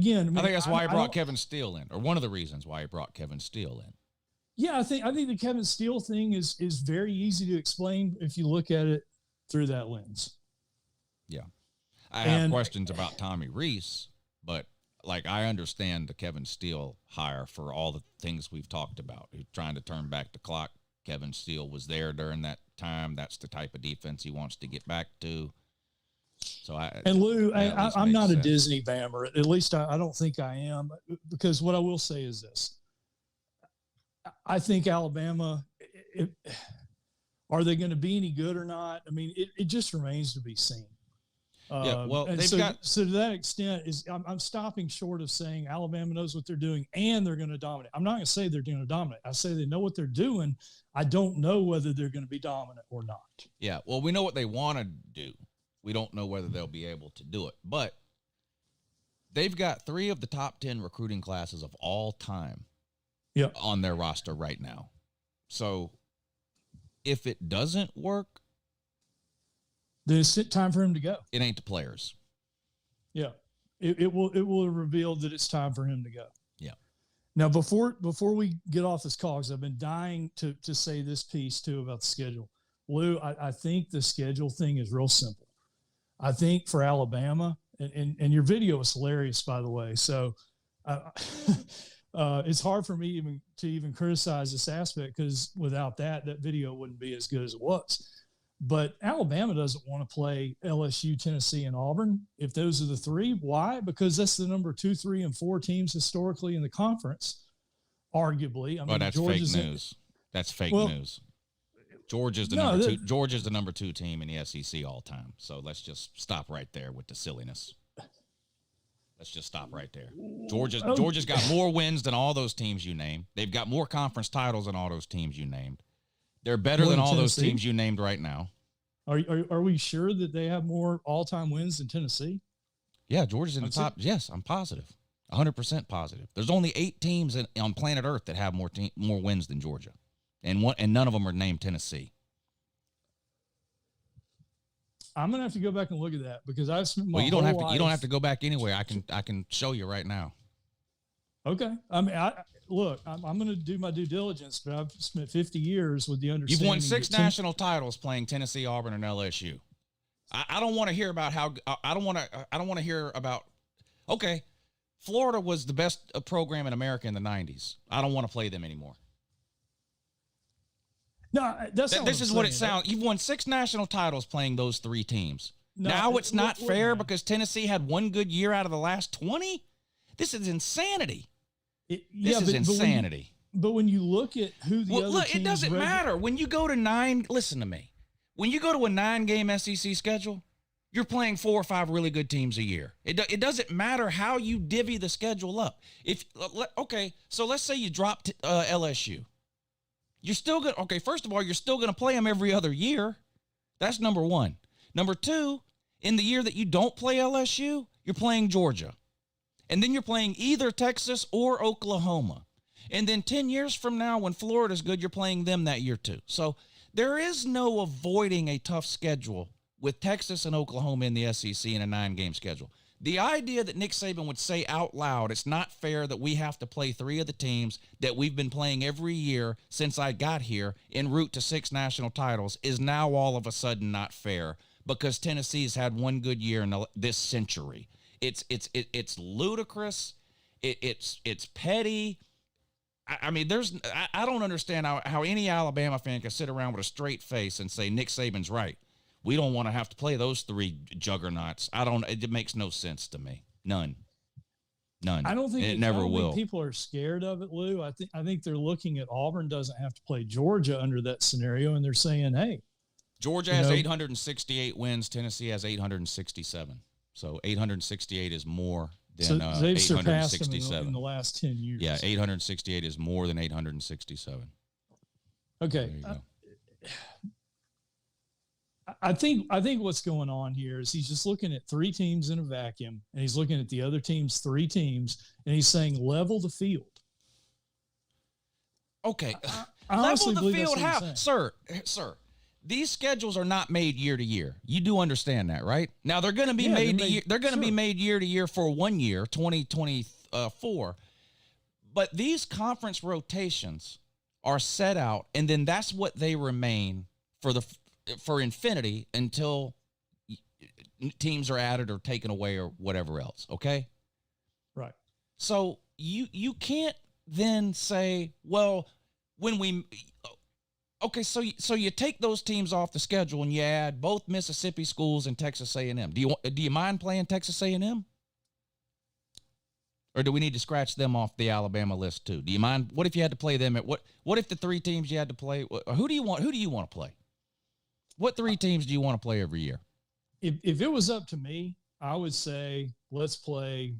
again, I I mean, think that's why he I brought don't. Kevin Steele in, or one of the reasons why he brought Kevin Steele in. Yeah, I think the Kevin Steele thing is very easy to explain if you look at it through that lens. Yeah. I have And questions about Tommy Reese, but like I understand the Kevin Steele hire for all the things we've talked about. He's trying to turn back the clock. Kevin Steele was there during that time. That's the type of defense he wants to get back to. So Lou, that at least I'm makes not a sense. Disney bammer. At least I don't think I am, because what I will say is this: I think Alabama. Are they going to be any good or not? I mean, it just remains to be seen. Yeah, well, And they've so, got so to that extent, I'm stopping short of saying Alabama knows what they're doing and they're going to dominate. I'm not going to say they're going to dominate. I say they know what they're doing. I don't know whether they're going to be dominant or not. yeah, well, we know what they want to do. We don't know whether they'll be able to do it, but they've got 3 of the top 10 recruiting classes of all time Yep. on their roster right now. So if it doesn't work, Then it's time for him to go. it ain't the players. Yeah. It will reveal that it's time for him to go. Yeah. Now, before we get off this call, because I've been dying to say this piece too about the schedule. Lou, I think the schedule thing is real simple. I think for Alabama, and your video was hilarious, by the way. So it's hard for me to even criticize this aspect, because without that video wouldn't be as good as it was. But Alabama doesn't want to play LSU, Tennessee, and Auburn. If those are the 3, why? Because that's the number 2, 3, and 4 teams historically in the conference, arguably. I mean, That's Georgia's fake news. That's fake news. Georgia's the number 2. Georgia's the number 2 team in the SEC all time. So let's just stop right there with the silliness. Let's just stop right there. Georgia's got more wins than all those teams you named. They've got more conference titles than all those teams you named. They're better than all those teams you named right now. Are we sure that they have more all-time wins than Tennessee? Yeah, Georgia's in the top. Yes, I'm positive. 100% positive. There's only 8 teams on planet Earth that have more wins than Georgia. And none of them are named Tennessee. I'm gonna have to go back and look at that, because I've spent my you don't whole have to. life. You don't have to go back anywhere. I can show you right now. Okay. I mean, I'm going to do my due diligence, but I've spent 50 years with the understanding. You've won 6 national titles playing Tennessee, Auburn, and LSU. I don't want to hear about how. I don't want to hear about. Okay, Florida was the best program in America in the 90s. I don't want to play them anymore. No, this is what it sounds. You've won 6 national titles playing those 3 teams. No, now it's not fair because Tennessee had one good year out of the last 20. This is insanity. This is insanity. But when you look at who the other teams, it doesn't matter. When you go to 9, listen to me. When you go to a 9-game SEC schedule, you're playing 4 or 5 really good teams a year. It doesn't matter how you divvy the schedule up. So let's say you dropped LSU. You're still going to, first of all, you're still going to play them every other year. That's number 1. Number 2, in the year that you don't play LSU, you're playing Georgia. And then you're playing either Texas or Oklahoma. And then 10 years from now, when Florida's good, you're playing them that year too. So there is no avoiding a tough schedule with Texas and Oklahoma in the SEC in a 9-game schedule. The idea that Nick Saban would say out loud, it's not fair that we have to play 3 of the teams that we've been playing every year since I got here en route to 6 national titles, is now all of a sudden not fair because Tennessee's had one good year in this century. It's ludicrous. It's petty. I mean, I don't understand how any Alabama fan can sit around with a straight face and say Nick Saban's right. We don't want to have to play those 3 juggernauts. It makes no sense to me. None. I don't think it never will. Think people are scared of it, Lou. I think they're looking at Auburn doesn't have to play Georgia under that scenario, and they're saying, hey, Georgia has 868 wins. Tennessee has 867. So 868 is more than they've surpassed 867 them in the last 10 years. Yeah, 868 is more than 867. Okay. I think what's going on here is he's just looking at 3 teams in a vacuum, and he's looking at the other team's 3 teams, and he's saying level the field. Okay, I level the field. How, sir? these schedules are not made year to year. You do understand that, right? Now they're going to be they're going to be made year to year for 1 year, 2024. But these conference rotations are set out, and then that's what they remain for infinity until teams are added or taken away or whatever else. Okay. Right. So you can't then say, well, when we okay, so you take those teams off the schedule and you add both Mississippi schools and Texas A&M. Do you mind playing Texas A&M? Or do we need to scratch them off the Alabama list too? Do you mind? What if you had to play them at what if the 3 teams you had to play? Who do you want to play? What 3 teams do you want to play every year? If it was up to me, I would say let's play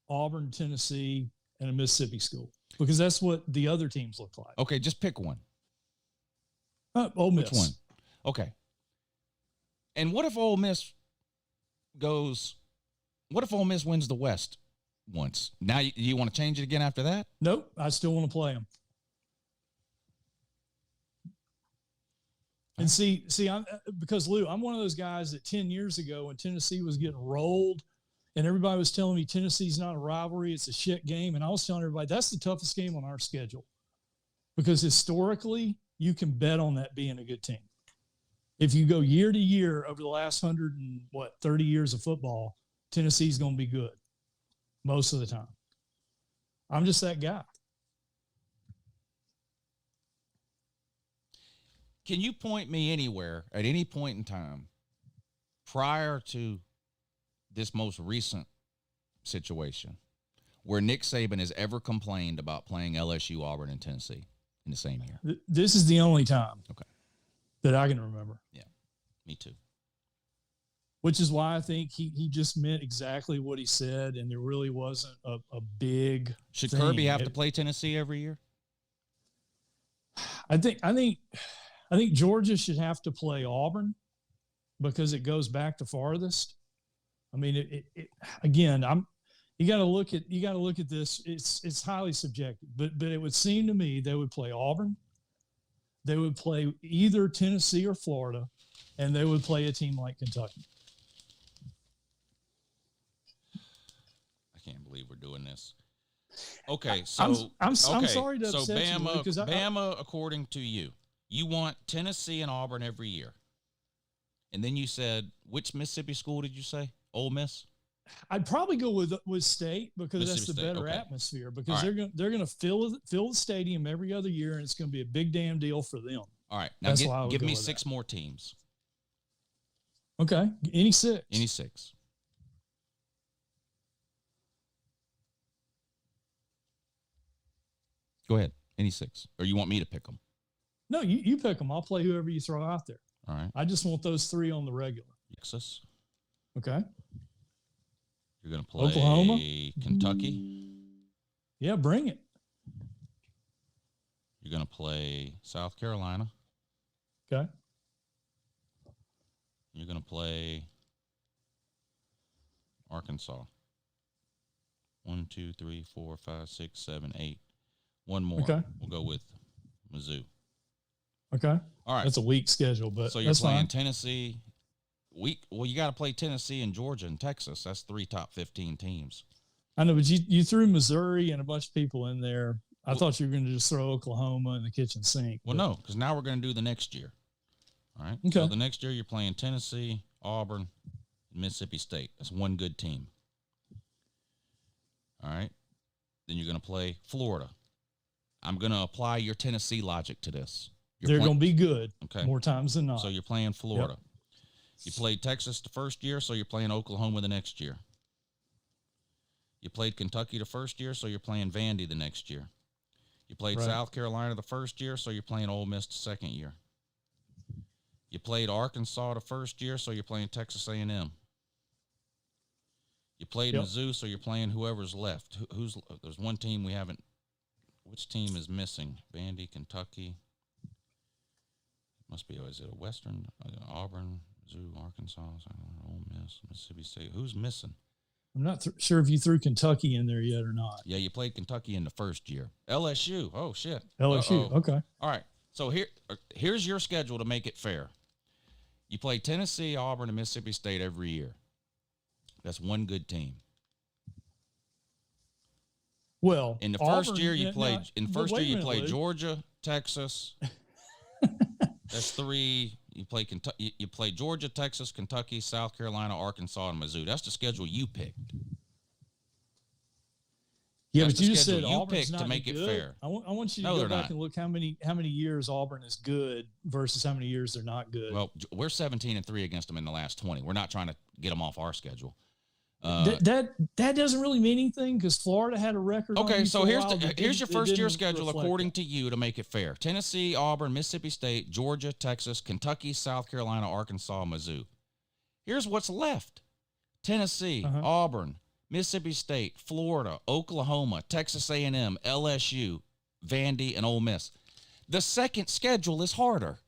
Auburn, Tennessee, and a Mississippi school, because that's what the other teams look like. Okay, just pick one. Ole Miss. Which one? Okay. And what if Ole Miss wins the West once? Now you want to change it again after that? Nope, I still want to play them. And see, because Lou, I'm one of those guys that 10 years ago when Tennessee was getting rolled and everybody was telling me Tennessee's not a rivalry, it's a shit game. And I was telling everybody that's the toughest game on our schedule, because historically you can bet on that being a good team. If you go year to year over the last 30 years of football, Tennessee's going to be good most of the time. I'm just that guy. Can you point me anywhere at any point in time prior to this most recent situation where Nick Saban has ever complained about playing LSU, Auburn, and Tennessee in the same year? This is the only time that I can remember. Yeah, me too. Which is why I think he just meant exactly what he said, and there really wasn't a big Should thing. Kirby have to play Tennessee every year? I think Georgia should have to play Auburn because it goes back the farthest. I mean, again, you got to look at this. It's highly subjective, but it would seem to me they would play Auburn, they would play either Tennessee or Florida, and they would play a team like Kentucky. I can't believe we're doing this. Okay, so I'm sorry to upset Bama, you, because Bama, according to you, you want Tennessee and Auburn every year, and then you said which Mississippi school did you say? Ole Miss. I'd probably go with State, because that's the better atmosphere, because they're going to fill the stadium every other year, and it's going to be a big damn deal for them. All right, now give me 6 more teams. Okay, any 6. Any 6. Go ahead, any 6, or you want me to pick them? No, you pick them. I'll play whoever you throw out there. All right. I just want those 3 on the regular. Texas. Okay. You're going to play Oklahoma, Kentucky. Yeah, bring it. You're going to play South Carolina. Okay. You're going to play Arkansas. 1, 2, 3, 4, 5, 6, 7, 8. One more. Okay. We'll go with Mizzou. Okay. All right. That's a weak schedule, but so you're that's playing fine. Tennessee. Well, you got to play Tennessee and Georgia and Texas. That's 3 top 15 teams. I know, but you threw Missouri and a bunch of people in there. I thought you were going to just throw Oklahoma in the kitchen sink. Well, no, because now we're going to do the next year. All right. Okay. So the next year you're playing Tennessee, Auburn, and Mississippi State. That's one good team. All right. Then you're going to play Florida. I'm going to apply your Tennessee logic to this. They're going to be good more times than not. So you're playing Florida. Yep. You played Texas the first year, so you're playing Oklahoma the next year. You played Kentucky the first year, so you're playing Vandy the next year. You played South Carolina the first year, so you're playing Ole Miss the second year. You played Arkansas the first year, so you're playing Texas A&M. You played Mizzou, so you're playing whoever's left. There's one team we haven't. Which team is missing? Vandy, Kentucky. Must be. Is it a Western? Auburn, Mizzou, Arkansas, Ole Miss, Mississippi State. Who's missing? I'm not sure if you threw Kentucky in there yet or not. Yeah, you played Kentucky in the first year. LSU. Oh, shit. LSU. Uh-oh. Okay. All right. So here's your schedule to make it fair. You play Tennessee, Auburn, and Mississippi State every year. That's one good team. Well, in the Auburn, first year you play. In the first year you play Lou. Georgia, Texas. That's 3. You play Kentucky. You play Georgia, Texas, Kentucky, South Carolina, Arkansas, and Mizzou. That's the schedule you picked. Yeah, That's but you just schedule said you Auburn's picked not to make it good. fair. I want you to No, go they're back not. and look how many years Auburn is good versus how many years they're not good. Well, we're 17-3 against them in the last 20. We're not trying to get them off our schedule. That doesn't really mean anything because Florida had a record. Okay, so here's your first year didn't schedule reflect according that. to you to make it fair. Tennessee, Auburn, Mississippi State, Georgia, Texas, Kentucky, South Carolina, Arkansas, Mizzou. Here's what's left. Tennessee, Auburn, Mississippi State, Florida, Oklahoma, Texas A&M, LSU, Vandy, and Ole Miss. The second schedule is harder.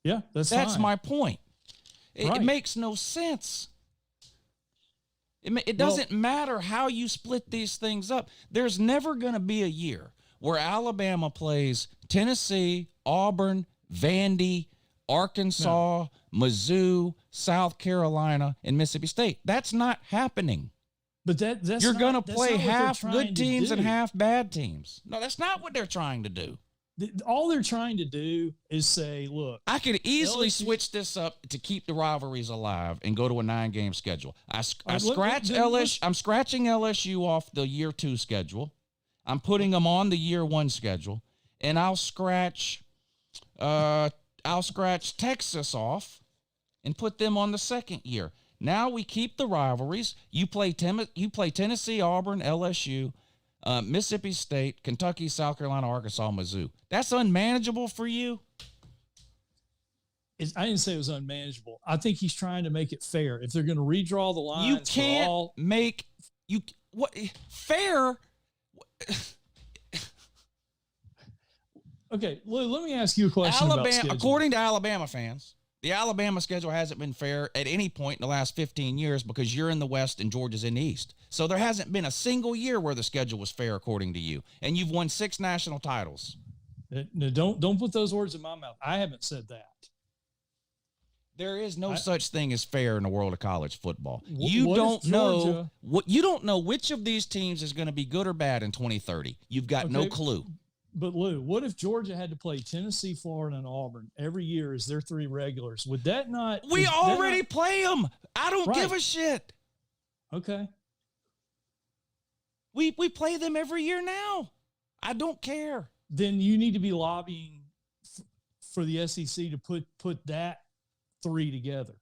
Yeah, that's fine. my point. It makes no sense. It doesn't matter how you split these things up. There's never going to be a year where Alabama plays Tennessee, Auburn, Vandy, Arkansas, Mizzou, South Carolina, and Mississippi State. That's not happening. But that's You're going to play not what half they're good trying to teams and do. half bad teams. No, that's not what they're trying to do. All they're trying to do is say, look, I could easily LSU switch this up to keep the rivalries alive and go to a 9-game schedule. I'm scratching LSU off the year 2 schedule. I'm putting them on the year 1 schedule, and I'll scratch Texas off and put them on the second year. Now we keep the rivalries. You play Tennessee, Auburn, LSU, Mississippi State, Kentucky, South Carolina, Arkansas, Mizzou. That's unmanageable for you? I didn't say it was unmanageable. I think he's trying to make it fair. If they're going to redraw the lines, You can't make fair. Okay, let me ask you a question about schedule. According to Alabama fans, the Alabama schedule hasn't been fair at any point in the last 15 years because you're in the West and Georgia's in the East. So there hasn't been a single year where the schedule was fair, according to you. And you've won 6 national titles. No, don't put those words in my mouth. I haven't said that. There is no such thing as fair in the world of college football. You don't know which of these teams is going to be good or bad in 2030. You've got no clue. But Lou, what if Georgia had to play Tennessee, Florida, and Auburn every year as their 3 regulars? Would that not? We already play them. I don't give a shit. Okay. We play them every year now. I don't care. Then you need to be lobbying for the SEC to put that 3 together.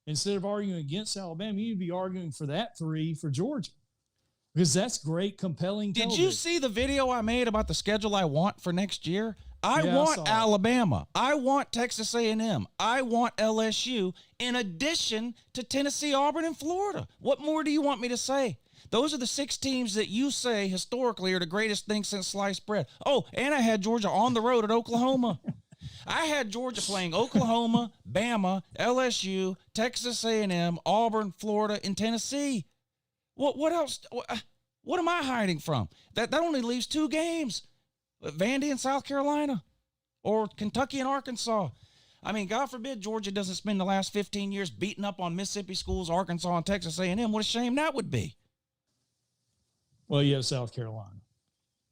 Instead of arguing against Alabama, you need to be arguing for that 3 for Georgia. Because that's great, compelling television. Did you see the video I made about the schedule I want for next year? I want Alabama. I want Texas A&M. I want LSU in addition to Tennessee, Auburn, and Florida. What more do you want me to say? Those are the 6 teams that you say historically are the greatest thing since sliced bread. Oh, and I had Georgia on the road at Oklahoma. I had Georgia playing Oklahoma, Bama, LSU, Texas A&M, Auburn, Florida, and Tennessee. What else? What am I hiding from? That only leaves 2 games. Vandy and South Carolina or Kentucky and Arkansas. I mean, God forbid Georgia doesn't spend the last 15 years beating up on Mississippi schools, Arkansas, and Texas A&M. What a shame that would be. Well, you have South Carolina.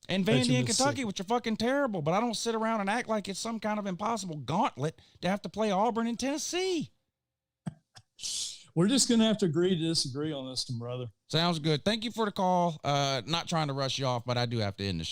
And Vandy and Kentucky, which are fucking terrible. But I don't sit around and act like it's some kind of impossible gauntlet to have to play Auburn and Tennessee. We're just going to have to agree to disagree on this one, brother. Sounds good. Thank you for the call. Not trying to rush you off, but I do have to end the show.